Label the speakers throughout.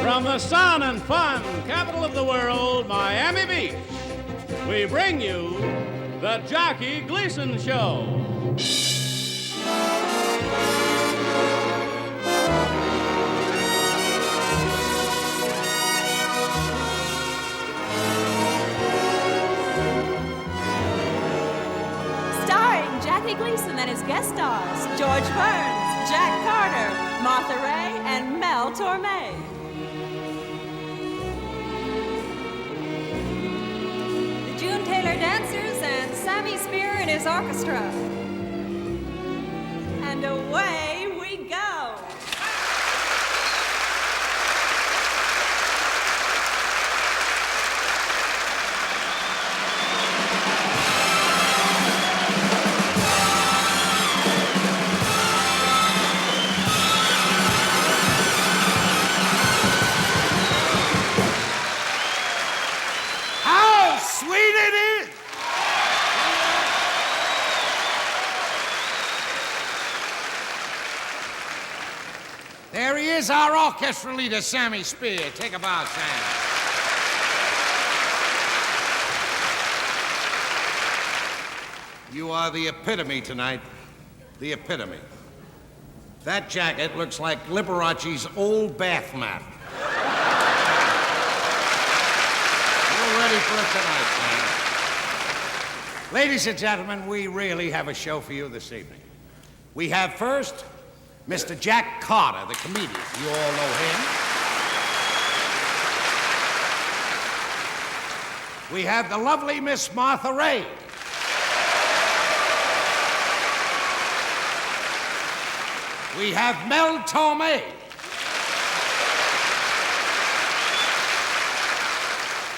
Speaker 1: From the sun and fun capital of the world, Miami Beach, we bring you the Jackie Gleason Show.
Speaker 2: Starring Jackie Gleason and his guest stars, George Burns, Jack Carter, Martha Raye, and Mel Torme. The June Taylor Dancers and Sammy Spear and his orchestra. And away we go.
Speaker 3: There he is, our orchestra leader, Sammy Spear. Take a bow, Sam. You are the epitome tonight. The epitome. That jacket looks like Liberace's old bath mat. You're ready for it tonight, Sam. Ladies and gentlemen, we really have a show for you this evening. We have first Mr. Jack Carter, the comedian. You all know him. We have the lovely Miss Martha Raye. We have Mel Torme.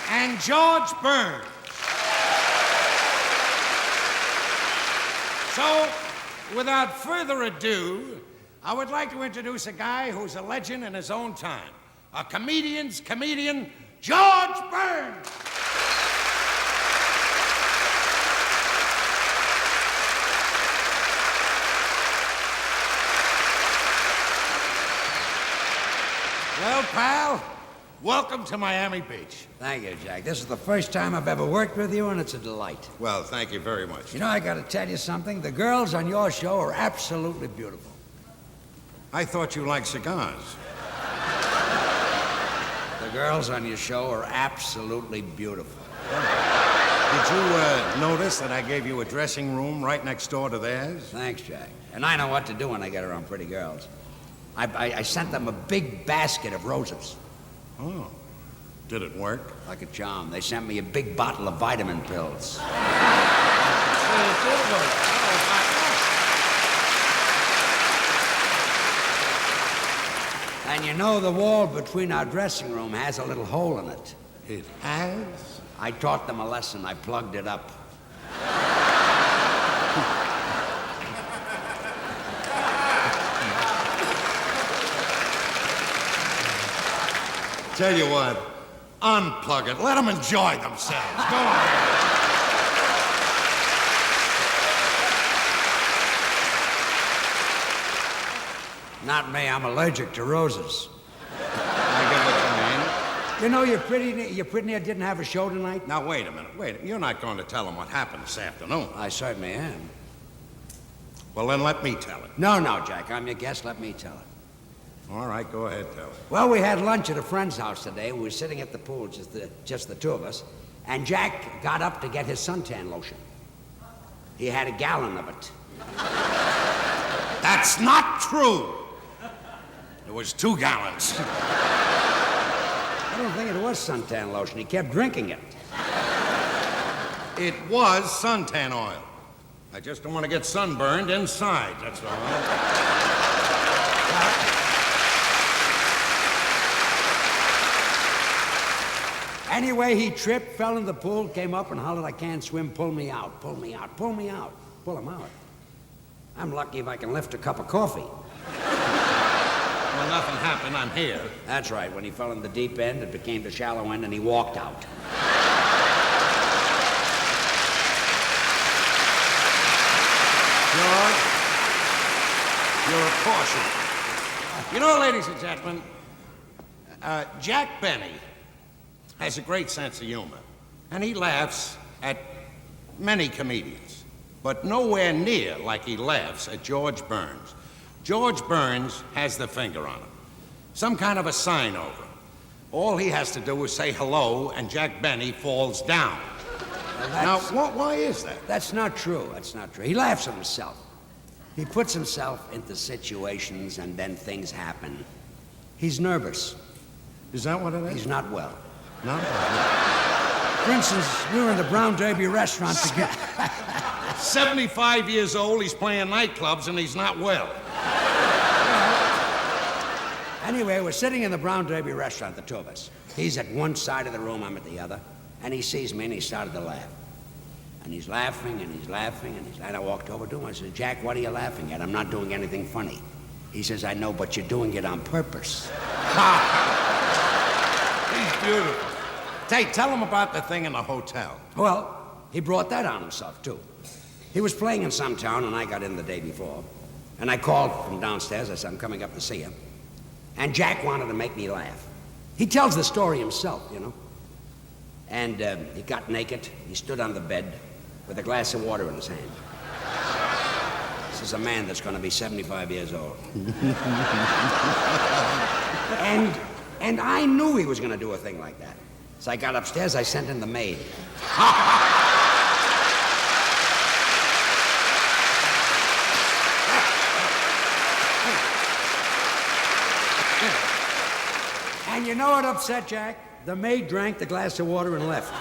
Speaker 3: And George Burns. So, without further ado, I would like to introduce a guy who's a legend in his own time. A comedian's comedian, George Burns. Well, pal, welcome to Miami Beach.
Speaker 4: Thank you, Jack. This is the first time I've ever worked with you, and it's a delight.
Speaker 3: Well, thank you very much.
Speaker 4: You know, I gotta tell you something. The girls on your show are absolutely beautiful.
Speaker 3: I thought you liked cigars.
Speaker 4: The girls on your show are absolutely beautiful.
Speaker 3: Did you notice that I gave you a dressing room right next door to theirs?
Speaker 4: Thanks, Jack. And I know what to do when I get around pretty girls. I sent them a big basket of roses.
Speaker 3: Oh. Did it work?
Speaker 4: Like a charm. They sent me a big bottle of vitamin pills. And you know, the wall between our dressing room has a little hole in it.
Speaker 3: It has?
Speaker 4: I taught them a lesson. I plugged it up.
Speaker 3: Tell you what, unplug it. Let them enjoy themselves. Go on.
Speaker 4: Not me. I'm allergic to roses.
Speaker 3: I get what you mean.
Speaker 4: You know, your pretty near didn't have a show tonight?
Speaker 3: Now, wait a minute. You're not going to tell them what happened this afternoon.
Speaker 4: I certainly am.
Speaker 3: Well, then let me tell it.
Speaker 4: No, Jack. I'm your guest. Let me tell it.
Speaker 3: All right, go ahead, tell it.
Speaker 4: Well, we had lunch at a friend's house today. We were sitting at the pool, just the two of us. And Jack got up to get his suntan lotion. He had a gallon of it.
Speaker 3: That's not true. It was 2 gallons.
Speaker 4: I don't think it was suntan lotion. He kept drinking it.
Speaker 3: It was suntan oil. I just don't want to get sunburned inside, that's all.
Speaker 4: Anyway, he tripped, fell in the pool, came up and hollered, "I can't swim, pull me out, pull me out, pull me out." Pull him out. I'm lucky if I can lift a cup of coffee.
Speaker 3: Well, nothing happened, I'm here.
Speaker 4: That's right. When he fell in the deep end, it became the shallow end, and he walked out.
Speaker 3: George, you're a caution. You know, ladies and gentlemen, Jack Benny has a great sense of humor, and he laughs at many comedians, but nowhere near like he laughs at George Burns. George Burns has the finger on him, some kind of a sign over him. All he has to do is say hello, and Jack Benny falls down. Now, why is that?
Speaker 4: That's not true. That's not true. He laughs at himself. He puts himself into situations, and then things happen. He's nervous.
Speaker 3: Is that what it is?
Speaker 4: He's not well.
Speaker 3: No?
Speaker 4: For instance, we were in the Brown Derby restaurant together.
Speaker 3: 75 years old, he's playing nightclubs, and he's not well.
Speaker 4: Anyway, we're sitting in the Brown Derby restaurant, the two of us. He's at one side of the room, I'm at the other. And he sees me, and he started to laugh. And he's laughing, and he's laughing, and I walked over to him. I said, Jack, what are you laughing at? I'm not doing anything funny. He says, I know, but you're doing it on purpose.
Speaker 3: He's beautiful. Tell him about the thing in the hotel.
Speaker 4: Well, he brought that on himself, too. He was playing in some town, and I got in the day before. And I called from downstairs. I said, I'm coming up to see him. And Jack wanted to make me laugh. He tells the story himself, you know. And he got naked. He stood on the bed with a glass of water in his hand. This is a man that's going to be 75 years old. and I knew he was going to do a thing like that. So I got upstairs, I sent in the maid. And you know what upset Jack? The maid drank the glass of water and left.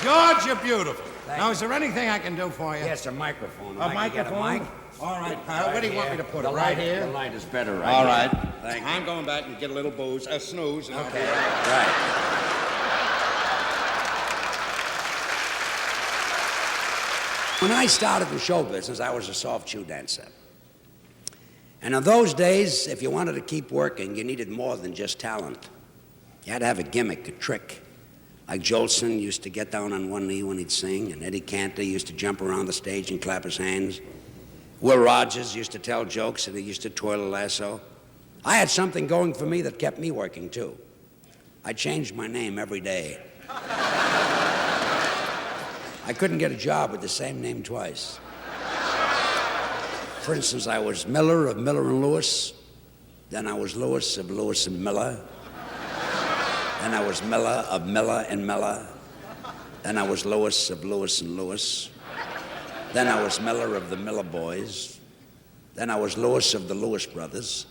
Speaker 3: George, you're beautiful.
Speaker 4: Thank
Speaker 3: Now,
Speaker 4: you.
Speaker 3: is there anything I can do for you?
Speaker 4: Yes, a microphone. If
Speaker 3: A
Speaker 4: I can get
Speaker 3: microphone?
Speaker 4: a mic.
Speaker 3: All right, pal. Where do you want me to put it?
Speaker 4: The
Speaker 3: Right
Speaker 4: light,
Speaker 3: here?
Speaker 4: The light is better right
Speaker 3: All
Speaker 4: here.
Speaker 3: right.
Speaker 4: Thank you.
Speaker 3: I'm going back and get a little booze, a snooze. And
Speaker 4: Okay, right. When I started in show business, I was a soft shoe dancer. And in those days, if you wanted to keep working, you needed more than just talent. You had to have a gimmick, a trick. Like Jolson used to get down on one knee when he'd sing, and Eddie Cantor used to jump around the stage and clap his hands. Will Rogers used to tell jokes, and he used to twirl a lasso. I had something going for me that kept me working, too. I changed my name every day. I couldn't get a job with the same name twice. For instance, I was Miller of Miller and Lewis. Then I was Lewis of Lewis and Miller. Then I was Miller of Miller and Miller. Then I was Lewis of Lewis and Lewis. Then I was Miller of the Miller Boys. Then I was Lewis of the Lewis Brothers.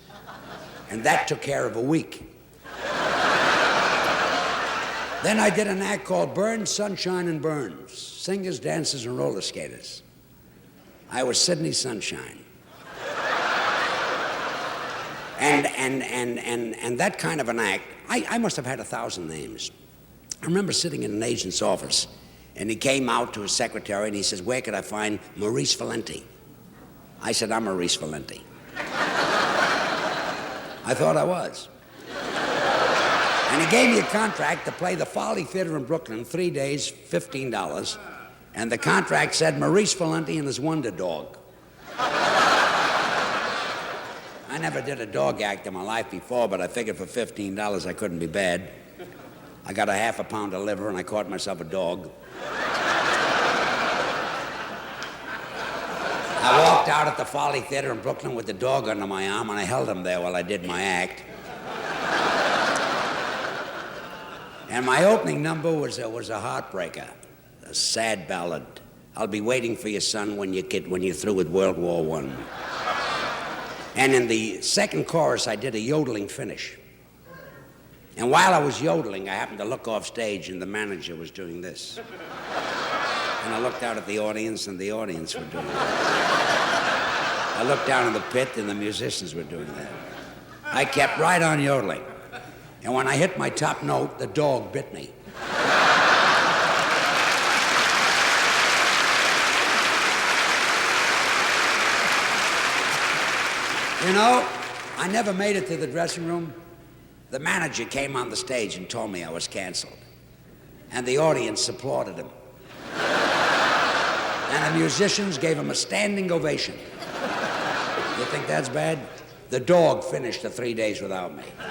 Speaker 4: And that took care of a week. Then I did an act called Burns, Sunshine, and Burns. Singers, dancers, and roller skaters. I was Sydney Sunshine. And that kind of an act, I must have had 1,000 names. I remember sitting in an agent's office, and he came out to his secretary, and he says, where could I find Maurice Valenti? I said, I'm Maurice Valenti. I thought I was. And he gave me a contract to play the Folly Theater in Brooklyn, 3 days, $15. And the contract said Maurice Valenti and his Wonder Dog. I never did a dog act in my life before, but I figured for $15 I couldn't be bad. I got a half a pound of liver and I caught myself a dog. I walked out at the Folly Theater in Brooklyn with the dog under my arm, and I held him there while I did my act. And my opening number was a heartbreaker, a sad ballad. I'll be waiting for your son when you're through with World War I. And in the second chorus, I did a yodeling finish. And while I was yodeling, I happened to look off stage, and the manager was doing this. And I looked out at the audience, and the audience were doing that. I looked down in the pit, and the musicians were doing that. I kept right on yodeling. And when I hit my top note, the dog bit me. You know, I never made it to the dressing room. The manager came on the stage and told me I was canceled. And the audience applauded him. And the musicians gave him a standing ovation. You think that's bad? The dog finished the 3 days without me. Well,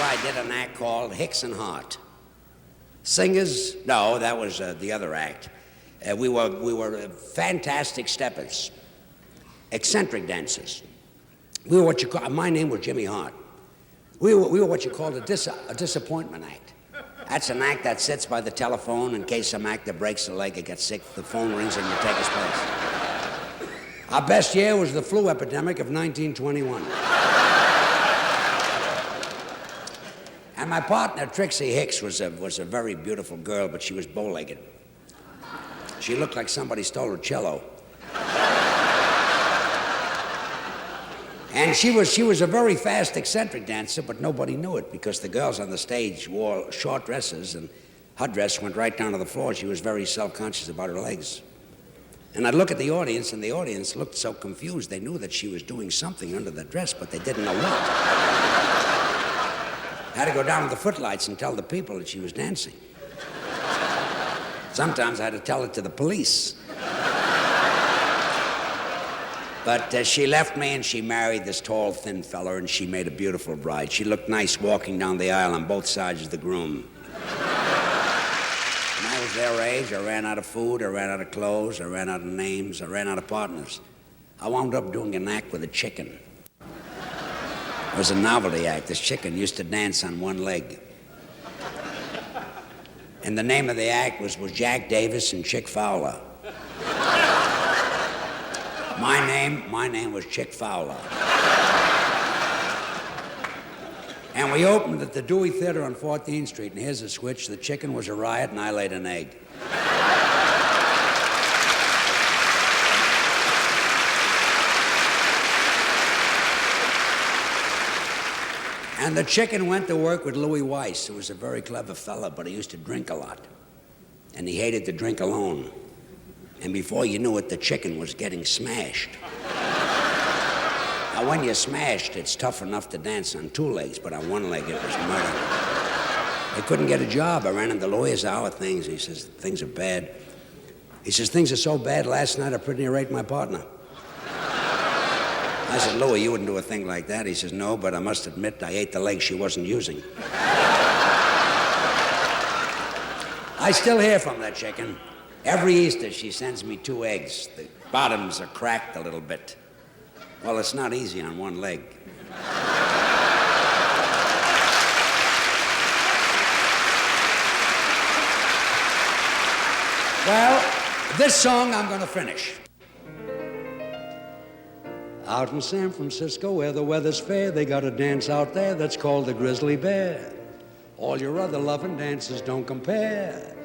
Speaker 4: I did an act called Hicks and Hart. Singers? No, that was the other act. We were fantastic steppers, eccentric dancers. We were what you call. My name was Jimmy Hart. We were what you called a disappointment act. That's an act that sits by the telephone in case some actor breaks a leg or gets sick. The phone rings and you take his place. Our best year was the flu epidemic of 1921. And my partner, Trixie Hicks, was a very beautiful girl, but she was bow-legged. She looked like somebody stole her cello. And she was a very fast, eccentric dancer, but nobody knew it because the girls on the stage wore short dresses, and her dress went right down to the floor. She was very self-conscious about her legs. And I'd look at the audience, and the audience looked so confused. They knew that she was doing something under the dress, but they didn't know what. I had to go down to the footlights and tell the people that she was dancing. Sometimes I had to tell it to the police. But she left me and she married this tall, thin fella, and she made a beautiful bride. She looked nice walking down the aisle on both sides of the groom. When I was their age, I ran out of food, I ran out of clothes, I ran out of names, I ran out of partners. I wound up doing an act with a chicken. It was a novelty act. This chicken used to dance on one leg. And the name of the act was Jack Davis and Chick Fowler. My name was Chick Fowler. And we opened at the Dewey Theater on 14th Street, and here's the switch. The chicken was a riot, and I laid an egg. And the chicken went to work with Louis Weiss, who was a very clever fella, but he used to drink a lot. And he hated to drink alone. And before you knew it, the chicken was getting smashed. Now, when you're smashed, it's tough enough to dance on two legs, but on one leg, it was murder. They couldn't get a job. I ran into lawyers hour things. He says, things are bad. He says, things are so bad, last night I pretty near ate my partner. I said, Louis, you wouldn't do a thing like that. He says, no, but I must admit I ate the leg she wasn't using. I still hear from that chicken. Every Easter, she sends me 2 eggs. The bottoms are cracked a little bit. Well, it's not easy on one leg. Well, this song I'm going to finish. Out in San Francisco, where the weather's fair, they got a dance out there that's called the Grizzly Bear. All your other loving dances don't compare.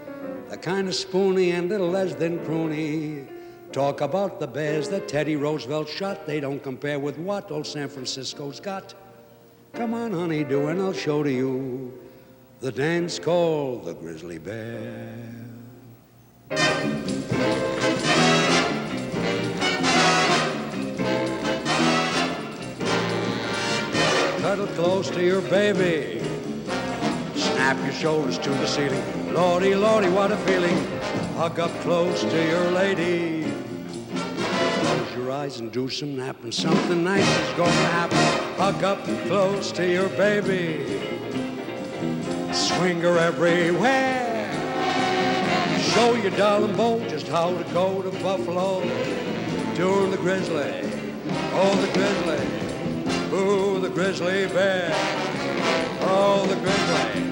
Speaker 4: They're kind of spoony and little less than croony. Talk about the bears that Teddy Roosevelt shot. They don't compare with what old San Francisco's got. Come on, honey-do, and I'll show to you the dance called the Grizzly Bear. Cuddle close to your baby. Snap your shoulders to the ceiling. Lordy, Lordy, what a feeling. Hug up close to your lady. Close your eyes and do some napping. Something nice is going to happen. Hug up close to your baby. Swing her everywhere. Show your darling beau just how to go to Buffalo. Doing the grizzly. Oh, the grizzly. Ooh, the grizzly bear. Oh, the grizzly.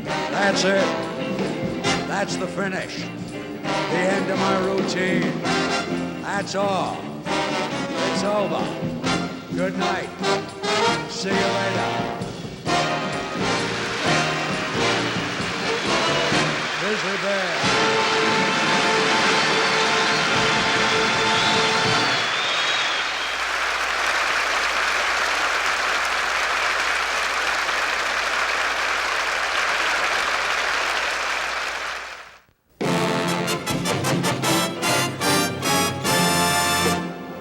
Speaker 4: That's it. That's the finish. The end of my routine. That's all. It's over. Good night. See you later. Grizzly bear.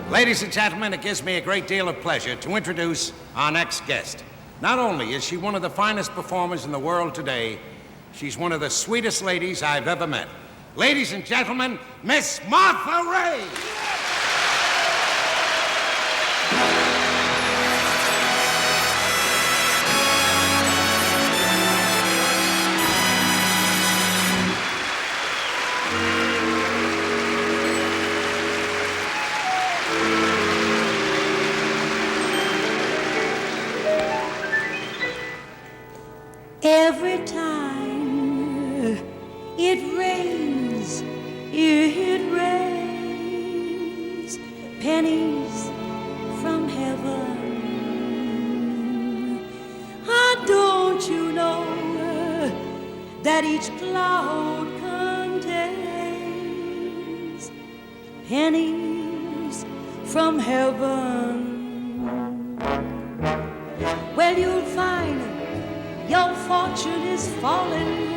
Speaker 3: Ladies and gentlemen, it gives me a great deal of pleasure to introduce our next guest. Not only is she one of the finest performers in the world today, she's one of the sweetest ladies I've ever met. Ladies and gentlemen, Miss Martha Raye.
Speaker 5: every time it rains, pennies from heaven. Don't you know that each cloud contains pennies from heaven? Well, you'll find your fortune is falling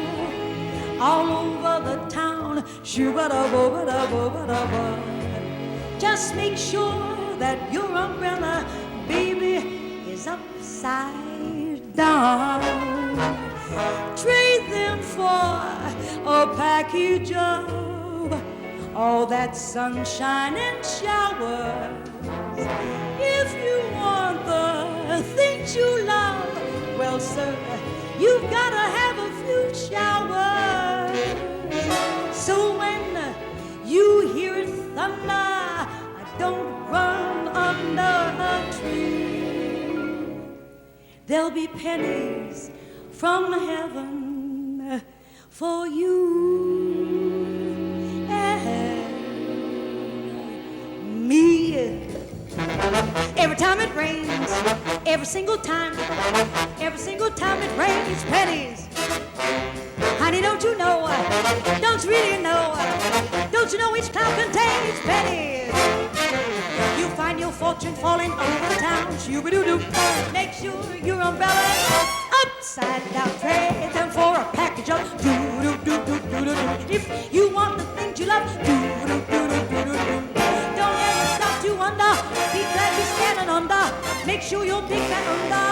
Speaker 5: all over the town. Shoo-ba-da-ba-ba-da-ba-ba-da-ba. Just make sure that your umbrella, baby, is upside down. Trade them for a package of all that sunshine and showers. If you want the things you love, well, sir, you've got to have a few showers. So when you hear thunder, don't run under a tree. There'll be pennies from heaven for you and me. Every time it rains, every single time it rains, pennies. Honey, don't you know? Don't you really know? Don't you know each cloud contains pennies? You find your fortune falling over the town. Shoo-ba-doo-doo. Make sure your umbrella's upside down. Trade them for a package of doo-doo-doo-doo-doo-doo. If you want the things you love, doo-doo-doo-doo-doo-doo. Don't ever stop to wonder. Be glad you're standing under. Make sure your big fat under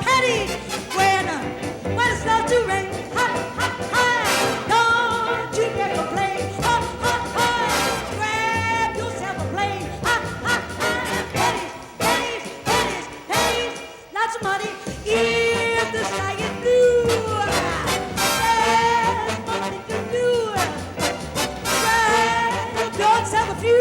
Speaker 5: pennies when it starts to rain. Ha, ha, ha. Don't you dare complain. Ha, ha, ha. Grab yourself a plane. Ha, ha, ha. Pennies, pennies, pennies, pennies. Lots of money if the sky is blue. There's nothing to do. Grab yourself a few.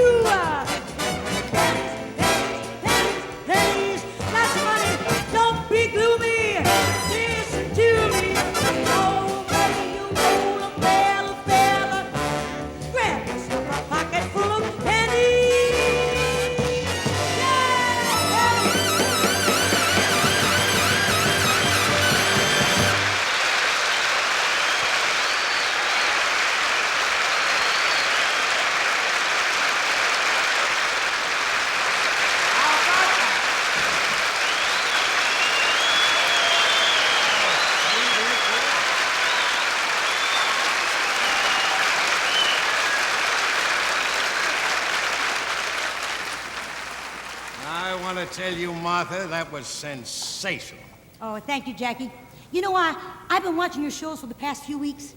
Speaker 3: I tell you, Martha, that was sensational.
Speaker 5: Oh, thank you, Jackie. You know, I've been watching your shows for the past few weeks,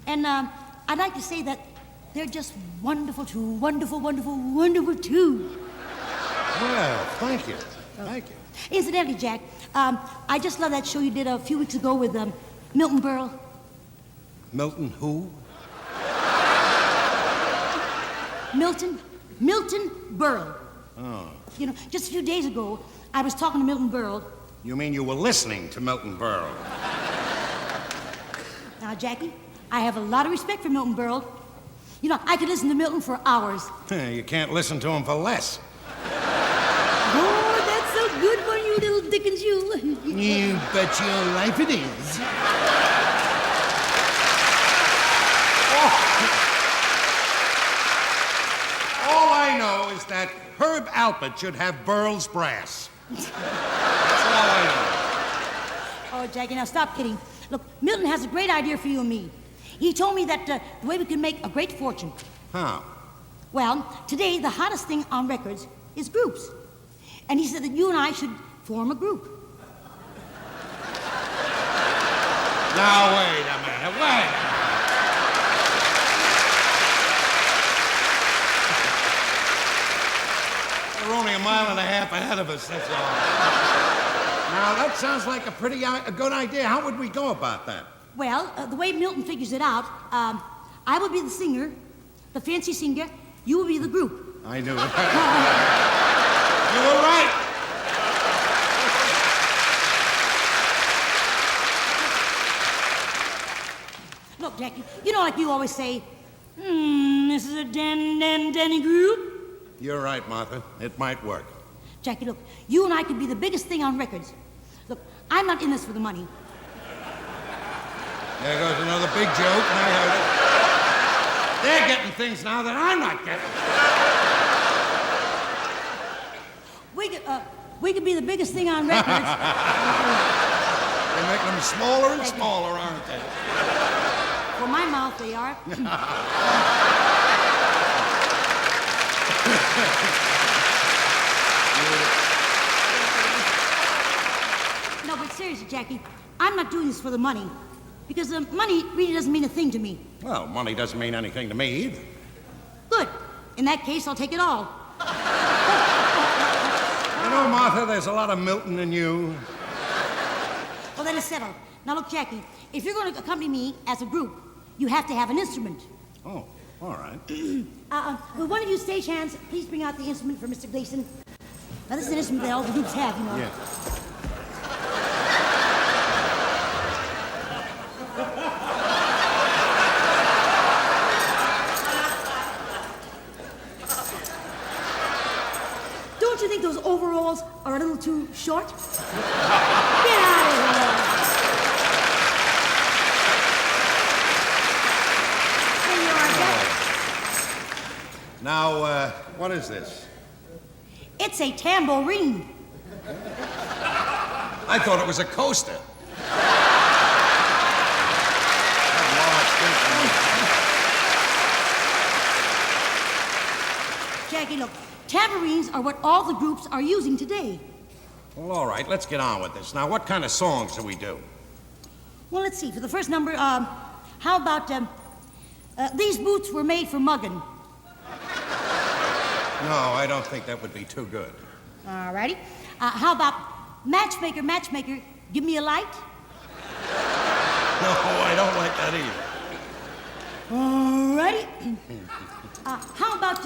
Speaker 5: and I'd like to say that they're just wonderful too. Wonderful, wonderful, wonderful too.
Speaker 3: Well, thank you. Thank you.
Speaker 5: Incidentally, Jack, I just love that show you did a few weeks ago with Milton Berle.
Speaker 3: Milton who?
Speaker 5: Milton Berle.
Speaker 3: Oh.
Speaker 5: You know, just a few days ago, I was talking to Milton Berle.
Speaker 3: You mean you were listening to Milton Berle?
Speaker 5: Now, Jackie, I have a lot of respect for Milton Berle. You know, I could listen to Milton for hours.
Speaker 3: You can't listen to him for less.
Speaker 5: Oh, that's so good for you, little Dickens, you.
Speaker 3: You bet your life it is. All I know is that Herb Alpert should have Berle's brass. That's all I know.
Speaker 5: Oh, Jackie, now stop kidding. Look, Milton has a great idea for you and me. He told me that the way we can make a great fortune.
Speaker 3: How?
Speaker 5: Well, today the hottest thing on records is groups. And he said that you and I should form a group.
Speaker 3: Now, wait a minute, wait. They're only a mile and a half ahead of us, that's all. Now, that sounds like a good idea. How would we go about that?
Speaker 5: Well, the way Milton figures it out, I will be the singer, the fancy singer. You will be the group.
Speaker 3: I knew it. You were right.
Speaker 5: Look, Jackie, you know like you always say, this is a Denny group.
Speaker 3: You're right, Martha. It might work.
Speaker 5: Jackie, look, you and I could be the biggest thing on records. Look, I'm not in this for the money.
Speaker 3: There goes another big joke, and I heard it. They're getting things now that I'm not getting.
Speaker 5: We could be the biggest thing on records.
Speaker 3: They're making them smaller and smaller, aren't they?
Speaker 5: For my mouth, they are. No, but seriously, Jackie, I'm not doing this for the money. Because the money really doesn't mean a thing to me.
Speaker 3: Well, money doesn't mean anything to me either.
Speaker 5: Good. In that case, I'll take it all.
Speaker 3: You know, Martha, there's a lot of Milton in you.
Speaker 5: Well, then it's settled. Now, look, Jackie, if you're going to accompany me as a group, you have to have an instrument.
Speaker 3: Oh, all right.
Speaker 5: Will one of you stagehands please bring out the instrument for Mr. Gleason? Now, this is an instrument that all the groups have, you know.
Speaker 3: Yeah.
Speaker 5: Don't you think those overalls are a little too short? Get out of here! Here you are, Jack.
Speaker 3: Now, what is this?
Speaker 5: It's a tambourine.
Speaker 3: I thought it was a coaster.
Speaker 5: Jackie, look, tambourines are what all the groups are using today.
Speaker 3: Well, all right, let's get on with this. Now, what kind of songs do we do?
Speaker 5: Well, let's see. For the first number, how about, These Boots Were Made for Muggin'?
Speaker 3: No, I don't think that would be too good.
Speaker 5: All righty. How about Matchmaker, Matchmaker, Give Me a Light?
Speaker 3: No, I don't like that either.
Speaker 5: All righty. How about,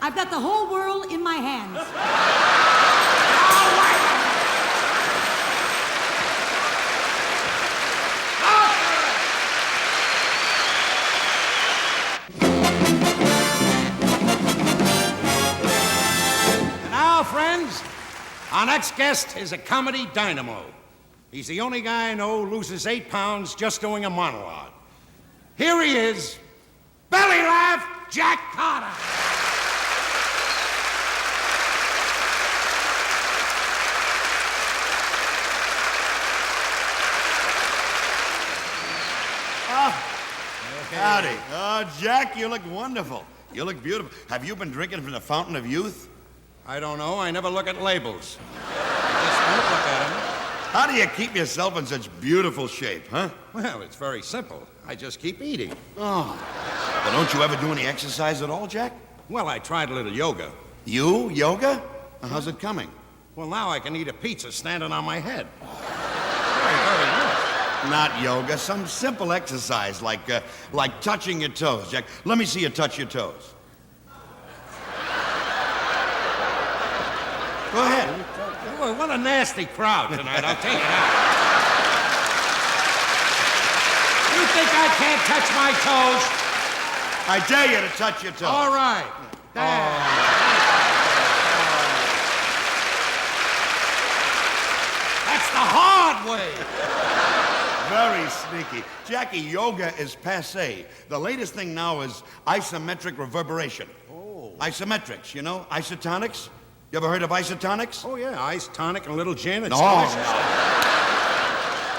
Speaker 5: I've Got the Whole World in My Hands?
Speaker 3: Now, friends, our next guest is a comedy dynamo. He's the only guy I know who loses 8 pounds just doing a monologue. Here he is, Belly Laugh Jack Carter.
Speaker 6: Howdy. Oh, Jack, you look wonderful. You look beautiful. Have you been drinking from the fountain of youth?
Speaker 3: I don't know. I never look at labels. I just don't look at them.
Speaker 6: How do you keep yourself in such beautiful shape, huh?
Speaker 3: Well, it's very simple. I just keep eating.
Speaker 6: Oh. Well, don't you ever do any exercise at all, Jack?
Speaker 3: Well, I tried a little yoga.
Speaker 6: You? Yoga? How's it coming?
Speaker 3: Well, now I can eat a pizza standing on my head. Very, very nice.
Speaker 6: Not yoga. Some simple exercise like touching your toes, Jack. Let me see you touch your toes. Go ahead.
Speaker 3: Boy, what a nasty crowd tonight, I'll tell you that. You think I can't touch my toes?
Speaker 6: I dare you to touch your toes.
Speaker 3: All right. There. That's the hard way.
Speaker 6: Very sneaky. Jackie, yoga is passé. The latest thing now is isometric reverberation.
Speaker 3: Oh.
Speaker 6: Isometrics, you know? Isotonics? You ever heard of isotonics?
Speaker 3: Oh, yeah, ice tonic and a little gin. It's
Speaker 6: No.
Speaker 3: delicious.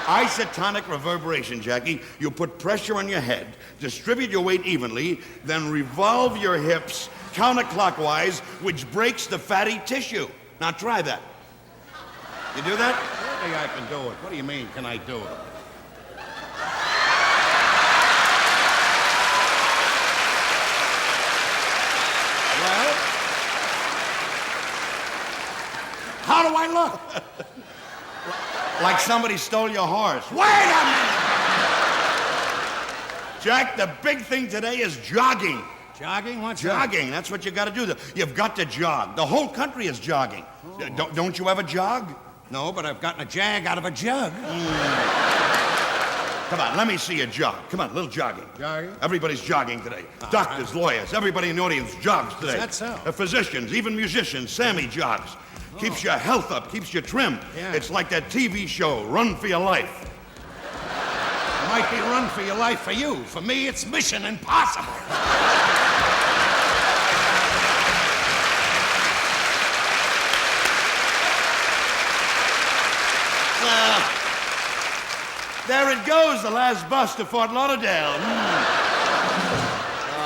Speaker 6: Isotonic reverberation, Jackie. You put pressure on your head, distribute your weight evenly, then revolve your hips counterclockwise, which breaks the fatty tissue. Now try that. You do that?
Speaker 3: Surely I can do it. What do you mean, can I do it? Well, how do I look?
Speaker 6: Like somebody stole your horse.
Speaker 3: Wait a minute!
Speaker 6: Jack, the big thing today is jogging.
Speaker 3: Jogging? What's
Speaker 6: Jogging, that's what you got to do. You've got to jog. The whole country is jogging.
Speaker 3: Oh.
Speaker 6: Don't you ever jog?
Speaker 3: No, but I've gotten a jag out of a jug.
Speaker 6: Come on, let me see you jog. Come on, a little jogging.
Speaker 3: Jogging?
Speaker 6: Everybody's jogging today. Doctors, lawyers, everybody in the audience jogs today.
Speaker 3: Is that so?
Speaker 6: The physicians, even musicians. Sammy jogs. Keeps your health up, keeps you trim.
Speaker 3: Yeah.
Speaker 6: It's like that TV show, Run for Your Life.
Speaker 3: It might be run for your life for you. For me, it's mission impossible.
Speaker 6: There it goes, the last bus to Fort Lauderdale.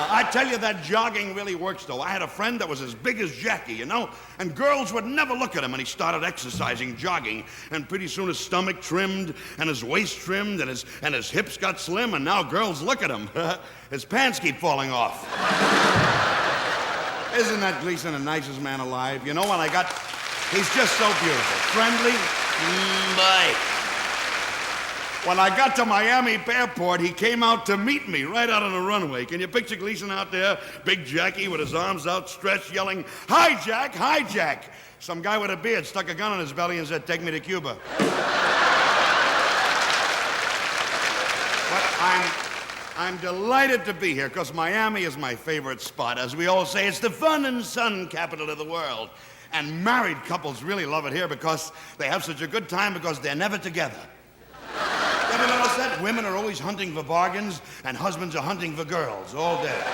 Speaker 6: I tell you, that jogging really works, though. I had a friend that was as big as Jackie, you know? And girls would never look at him when he started exercising, jogging. And pretty soon his stomach trimmed, and his waist trimmed, and his hips got slim, and now girls look at him. His pants keep falling off. Isn't that Gleason the nicest man alive? You know, he's just so beautiful. Friendly. Bye. When I got to Miami Airport, he came out to meet me right out on the runway. Can you picture Gleason out there, big Jackie with his arms outstretched, yelling, "Hi, Jack, hi, Jack." Some guy with a beard stuck a gun in his belly and said, "Take me to Cuba." But I'm delighted to be here, because Miami is my favorite spot. As we all say, it's the fun and sun capital of the world. And married couples really love it here because they have such a good time because they're never together. You ever notice that? Women are always hunting for bargains, and husbands are hunting for girls all day.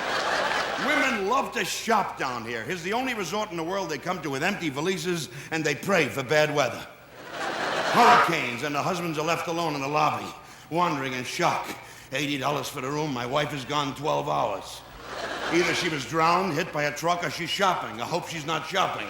Speaker 6: Women love to shop down here. Here's the only resort in the world they come to with empty valises, and they pray for bad weather. Hurricanes, and the husbands are left alone in the lobby, wandering in shock. $80 for the room. My wife is gone 12 hours. Either she was drowned, hit by a truck, or she's shopping. I hope she's not shopping.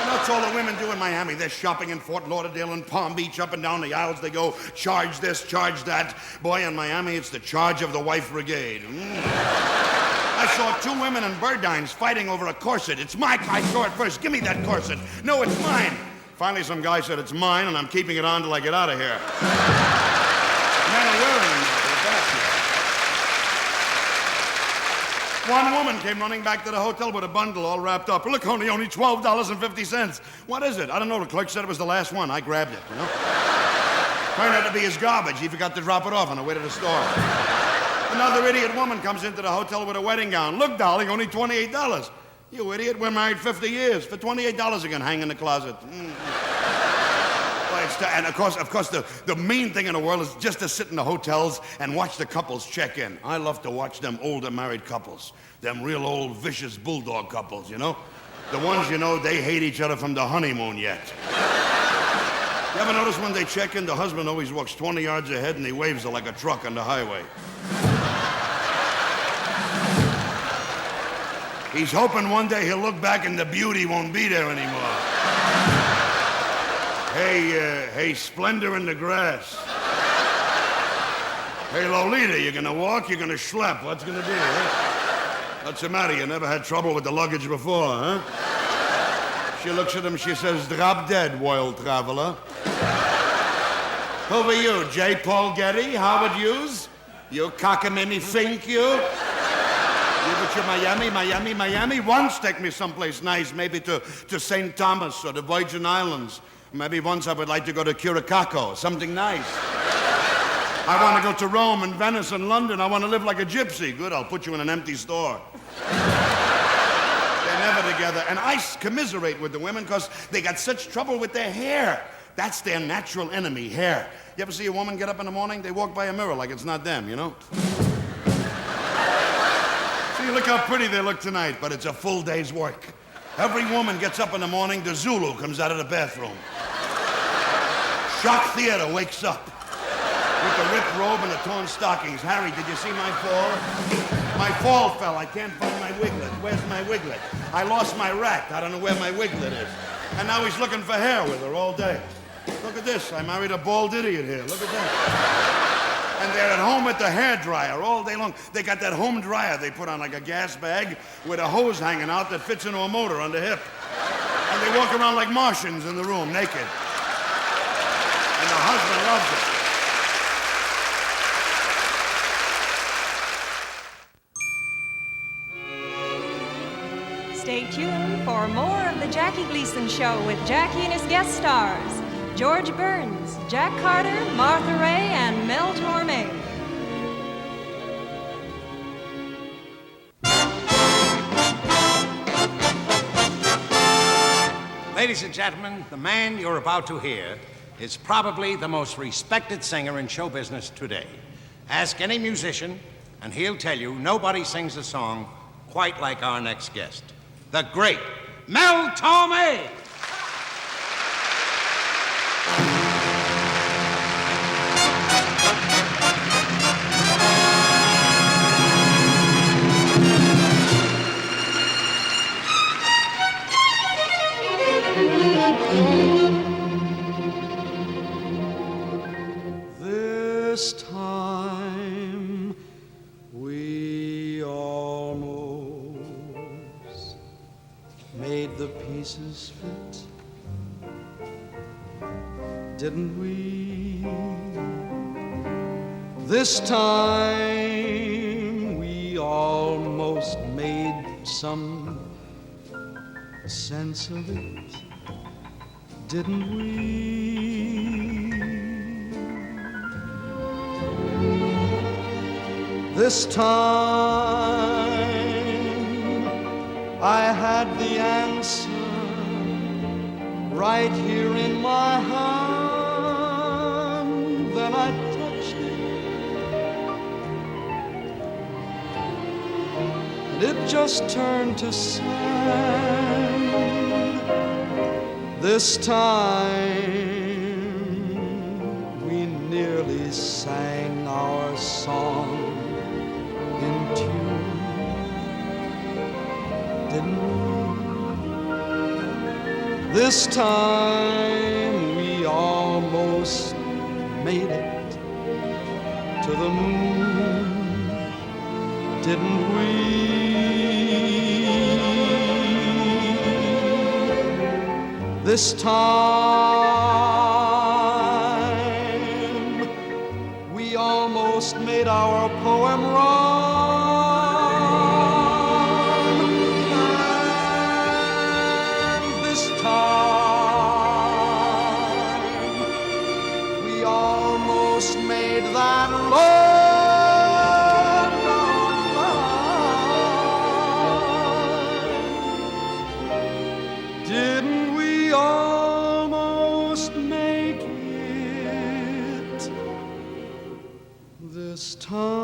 Speaker 6: That's all the women do in Miami. They're shopping in Fort Lauderdale and Palm Beach. Up and down the aisles they go, charge this, charge that. Boy, in Miami, it's the charge of the wife brigade. I saw two women in Burdines fighting over a corset. It's mine. I saw it first. Give me that corset. No, it's mine. Finally, some guy said it's mine, and I'm keeping it on till I get out of here. Men are wearing them now. They're back here. One woman came running back to the hotel with a bundle all wrapped up. Look, only $12.50. What is it? I don't know. The clerk said it was the last one. I grabbed it, you know? Turned out to be his garbage. He forgot to drop it off on the way to the store. Another idiot woman comes into the hotel with a wedding gown. Look, darling, only $28. You idiot, we're married 50 years. For $28, you can hang in the closet. And of course, the main thing in the world is just to sit in the hotels and watch the couples check in. I love to watch them older married couples. Them real old, vicious bulldog couples, you know? The ones, you know, they hate each other from the honeymoon yet. You ever notice when they check in, the husband always walks 20 yards ahead and he waves her like a truck on the highway. He's hoping one day he'll look back and the beauty won't be there anymore. Hey, Splendor in the grass. Hey, Lolita, you gonna walk, you're gonna schlep. What's gonna be, huh? What's the matter? You never had trouble with the luggage before, huh? She looks at him, she says, "Drop dead, royal traveler." Who are you, J. Paul Getty, Howard Hughes? You cockamamie think you? You but you Miami? Once take me someplace nice, maybe to St. Thomas or the Virgin Islands. Maybe once I would like to go to Curacao, something nice. I want to go to Rome and Venice and London. I want to live like a gypsy. Good, I'll put you in an empty store. They're never together. And I commiserate with the women because they got such trouble with their hair. That's their natural enemy, hair. You ever see a woman get up in the morning? They walk by a mirror like it's not them, you know? See, look how pretty they look tonight, but it's a full day's work. Every woman gets up in the morning, the Zulu comes out of the bathroom. Shock theater wakes up with the ripped robe and the torn stockings. Harry, did you see my fall? My fall fell. I can't find my wiglet. Where's my wiglet? I lost my rat. I don't know where my wiglet is. And now he's looking for hair with her all day. Look at this. I married a bald idiot here. Look at that. And they're at home with the hairdryer all day long. They got that home dryer they put on like a gas bag with a hose hanging out that fits into a motor on the hip. And they walk around like Martians in the room, naked. And the husband
Speaker 2: Stay tuned for more of the Jackie Gleason Show with Jackie and his guest stars. George Burns, Jack Carter, Martha Raye, and Mel Torme.
Speaker 3: Ladies and gentlemen, the man you're about to hear is probably the most respected singer in show business today. Ask any musician, and he'll tell you nobody sings a song quite like our next guest, the great Mel Torme.
Speaker 7: This time we almost made the pieces fit, didn't we? This time we almost made some sense of it, didn't we? This time I had the answer right here in my hand. Then I touched it, and it just turned to sand. This time we nearly sang our song in tune, didn't we? This time we almost made it to the moon, didn't we? This time we almost made our poem rhyme. And this time we almost made that love. Didn't we almost make it this time?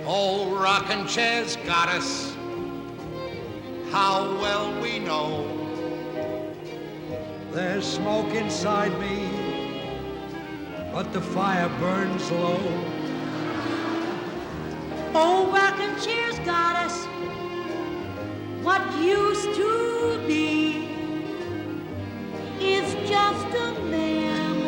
Speaker 3: Old rocking chairs got us, how well we know.
Speaker 7: There's smoke inside me, but the fire burns low.
Speaker 5: Old rocking chairs got us. What used to be is just a memory.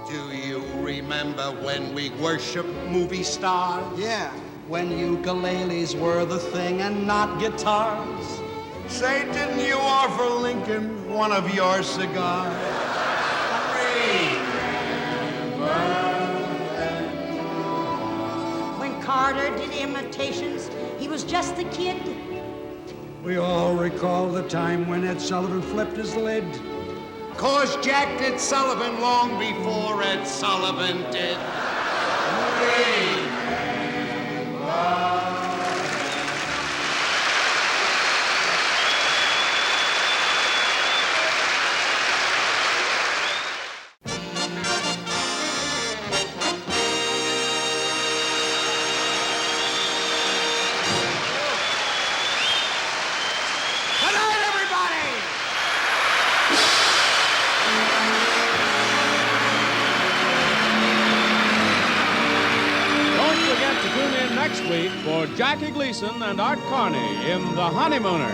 Speaker 3: Do you remember when we worshiped movie stars?
Speaker 7: Yeah, when ukuleles were the thing and not guitars.
Speaker 6: Say, didn't you offer Lincoln one of your cigars?
Speaker 5: When Carter did imitations, he was just a kid.
Speaker 7: We all recall the time when Ed Sullivan flipped his lid.
Speaker 3: 'Cause Jack did Sullivan long before Ed Sullivan did. Good night, everybody!
Speaker 1: for Jackie Gleason and Art Carney in The Honeymooners.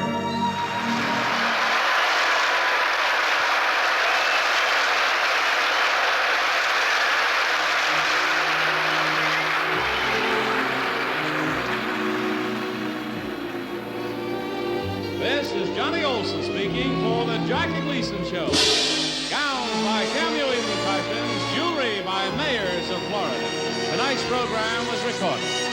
Speaker 1: This is Johnny Olson speaking for the Jackie Gleason Show. Gowns by Cameo Evening Cartons, jewelry by Mayors of Florida. Tonight's program was recorded.